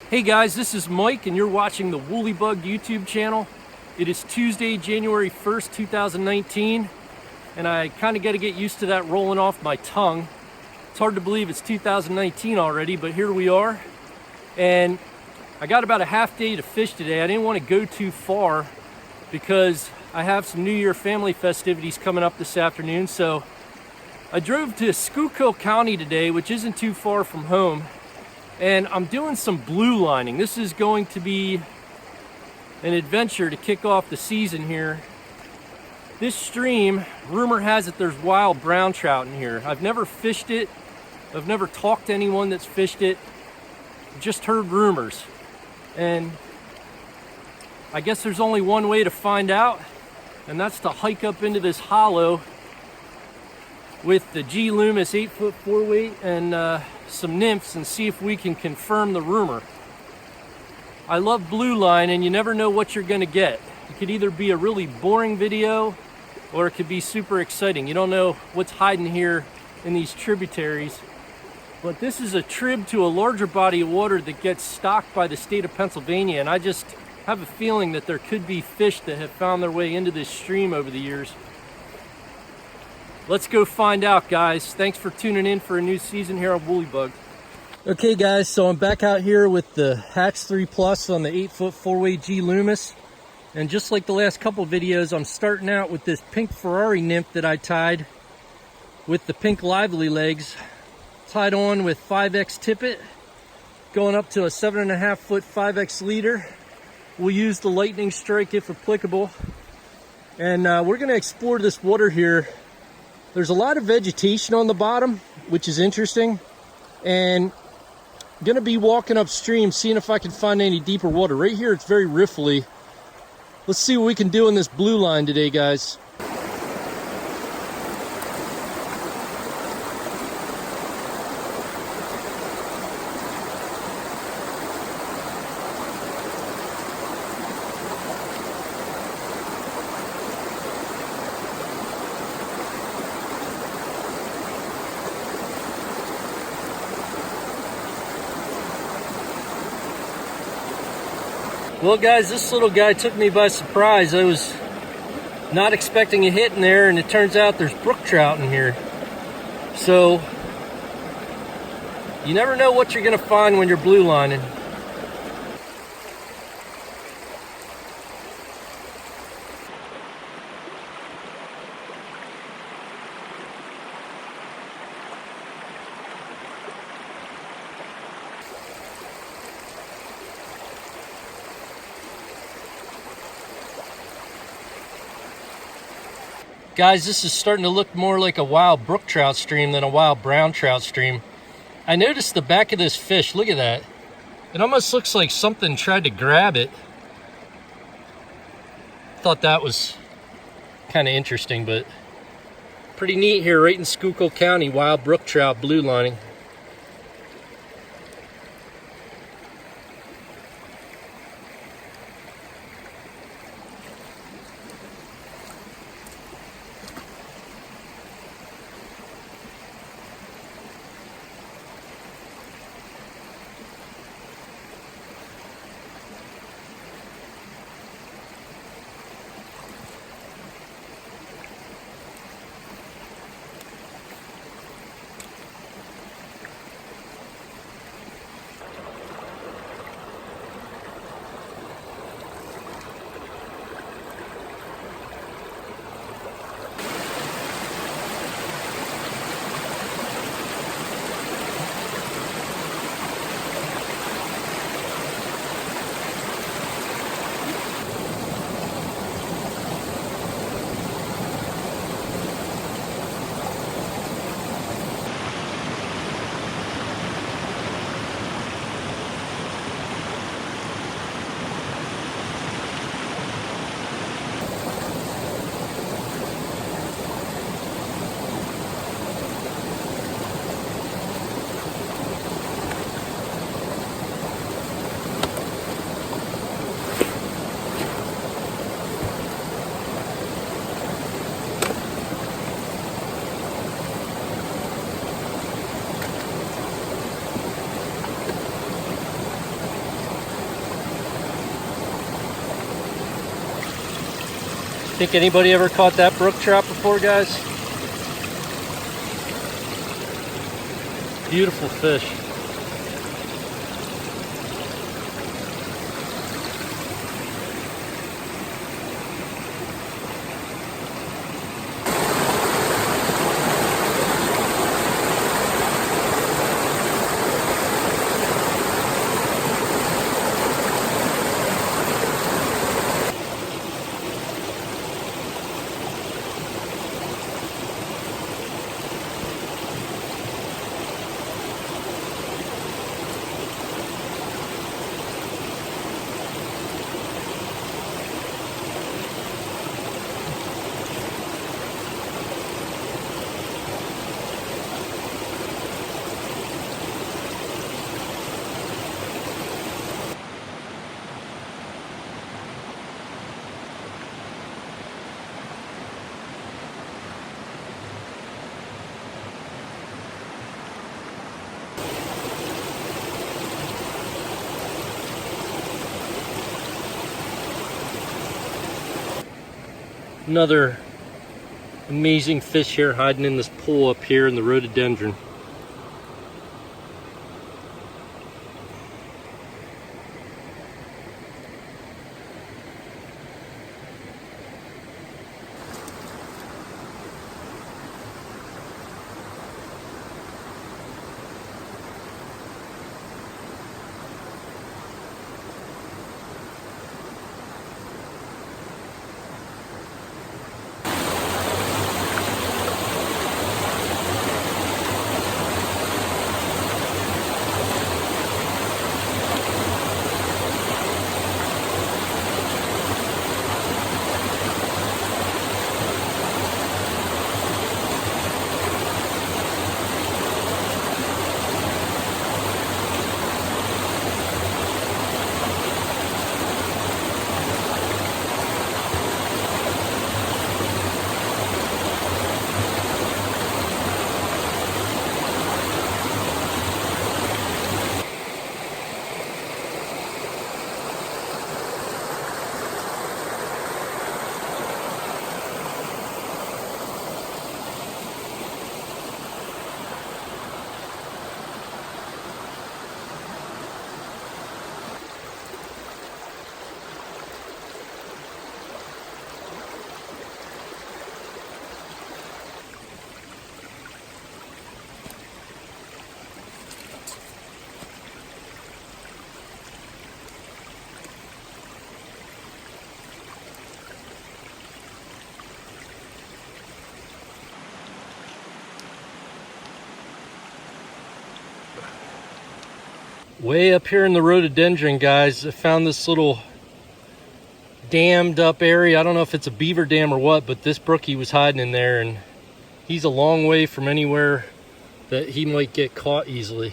Hey guys, this is Mike and you're watching the Woolly Bug YouTube channel. It is Tuesday, January 1st, 2019, and I kind of got to get used to that rolling off my tongue. It's hard to believe it's 2019 already, but here we are. And I got about a half day to fish today. I didn't want to go too far because I have some New Year family festivities coming up this afternoon. So I drove to Schuylkill County today, which isn't too far from home. And I'm doing some blue lining. This is going to be an adventure to kick off the season here. This stream, rumor has it there's wild brown trout in here. I've never fished it. I've never talked to anyone that's fished it. Just heard rumors. And I guess there's only one way to find out, and that's to hike up into this hollow with the G Loomis 8-foot 4-weight and some nymphs and see if we can confirm the rumor. I love blue line, and you never know what you're gonna get. It could either be a really boring video or it could be super exciting. You don't know what's hiding here in these tributaries. But this is a trib to a larger body of water that gets stocked by the state of Pennsylvania, and I just have a feeling that there could be fish that have found their way into this stream over the years. Let's go find out, guys. Thanks for tuning in for a new season here on Woolly Bug. Okay, guys, so I'm back out here with the Hatch 3 Plus on the 8-foot 4-weight G Loomis. And just like the last couple videos, I'm starting out with this Pink Ferrari nymph that I tied with the pink Lively Legz. Tied on with 5X tippet, going up to a 7.5-foot 5X leader. We'll use the lightning strike if applicable. And we're gonna explore this water here. There's a lot of vegetation on the bottom, which is interesting, and I'm gonna be walking upstream, seeing if I can find any deeper water. Right here, it's very riffly. Let's see what we can do in this blue line today, guys. Well, guys, this little guy took me by surprise. I was not expecting a hit in there, and it turns out there's brook trout in here. So, you never know what you're gonna find when you're blue lining. Guys, this is starting to look more like a wild brook trout stream than a wild brown trout stream. I noticed the back of this fish, look at that. It almost looks like something tried to grab it. Thought that was kind of interesting, but pretty neat here right in Schuylkill County, wild brook trout blue lining. Think anybody ever caught that brook trout before, guys? Beautiful fish. Another amazing fish here hiding in this pool up here in the rhododendron. Way up here in the rhododendron, guys, I found this little dammed up area. I don't know if it's a beaver dam or what, but this brookie was hiding in there, and he's a long way from anywhere that he might get caught easily.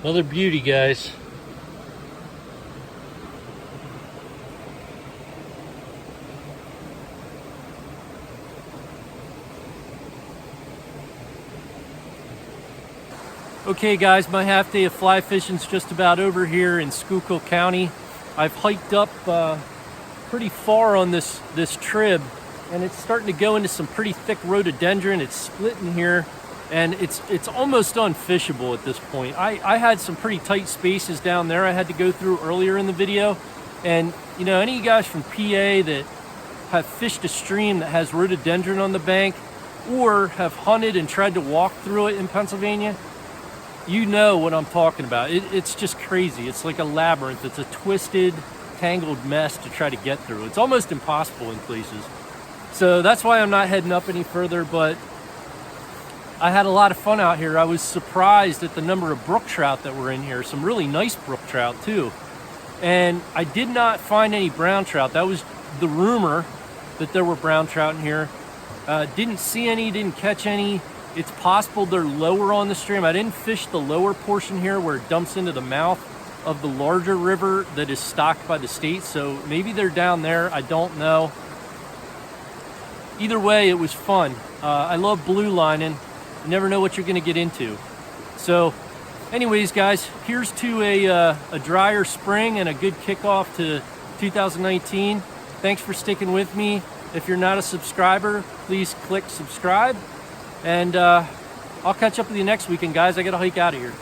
Another beauty, guys. Okay guys, my half day of fly fishing is just about over here in Schuylkill County. I've hiked up pretty far on this trib, and it's starting to go into some pretty thick rhododendron. It's splitting here, and it's almost unfishable at this point. I had some pretty tight spaces down there I had to go through earlier in the video, and you know, any of you guys from PA that have fished a stream that has rhododendron on the bank, or have hunted and tried to walk through it in Pennsylvania, you know what I'm talking about. It's just crazy. It's like a labyrinth. It's a twisted, tangled mess to try to get through. It's almost impossible in places. So that's why I'm not heading up any further, but I had a lot of fun out here. I was surprised at the number of brook trout that were in here. Some really nice brook trout too. And I did not find any brown trout. That was the rumor that there were brown trout in here. Didn't see any, didn't catch any. It's possible they're lower on the stream. I didn't fish the lower portion here where it dumps into the mouth of the larger river that is stocked by the state, so maybe they're down there. I don't know. Either way, it was fun. I love blue lining. You never know what you're gonna get into. So anyways guys, here's to a drier spring and a good kickoff to 2019. Thanks for sticking with me. If you're not a subscriber, please click subscribe. And I'll catch up with you next weekend, guys. I gotta hike out of here.